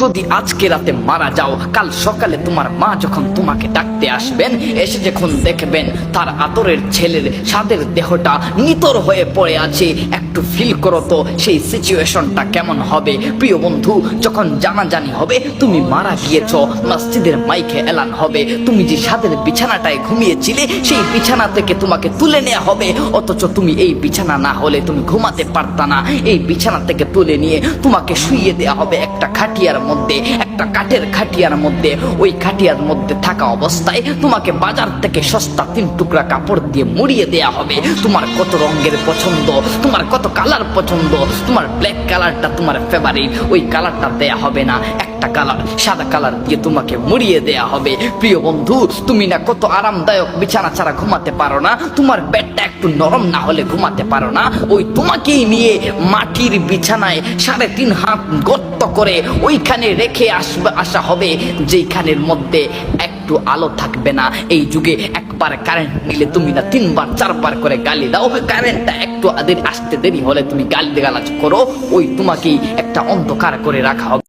যদি আজকে রাতে মারা যাও, কাল সকালে তোমার মা যখন তোমাকে ডাকতে আসবেন, এসে যখন দেখবেন তার আদরের ছেলের সাদের দেহটা নিতর হয়ে পড়ে আছে, একটু ফিল করো তো সেই সিচুয়েশনটা কেমন হবে। প্রিয় বন্ধু, যখন জানাজানি হবে তুমি মারা গিয়েছো, মসজিদের মাইকে এলান হবে, তুমি যে সাদের বিছানাটায় ঘুমিয়েছিলে সেই বিছানা থেকে তোমাকে তুলে নেওয়া হবে, অথচ তুমি এই বিছানা না হলে তুমি ঘুমাতে পারতা না। এই বিছানা থেকে তুলে নিয়ে তোমাকে শুইয়ে দেওয়া হবে একটা খাটিয়ার মধ্যে, একটা কাঠের খাটিয়ার মধ্যে। ওই খাটিয়ার মধ্যে থাকা অবস্থায় তোমাকে বাজার থেকে সস্তা 3 টুকরা কাপড় দিয়ে মুড়িয়ে দেয়া হবে। তোমার কত রঙের পছন্দ, তোমার কত কালার পছন্দ, তোমার ব্ল্যাক কালারটা তোমার ফেভারিট, ওই কালারটা দেয়া হবে না, একটা কালার সাদা কালার দিয়ে তোমাকে মুড়িয়ে দেয়া হবে। প্রিয় বন্ধু, তুমি না কত আরামদায়ক বিছানা ছাড়া ঘুমাতে পারো না, তোমার বেডটা একটু নরম না হলে ঘুমাতে পারো না, ওই তোমাকেই নিয়ে মাটির বিছানায় 3.5 হাত গর্ত করে ওইখানে রেখে আসা হবে, যেইখানের মধ্যে একটু আলো থাকবে না। এই যুগে একবার কারেন্ট নিলে তুমি না 3 বার 4 বার করে গালি দাও, কারেন্টটা একটু আসতে দেরি হলে তুমি গালি গালাজ করো, ওই তোমাকেই একটা অন্ধকার করে রাখা হবে।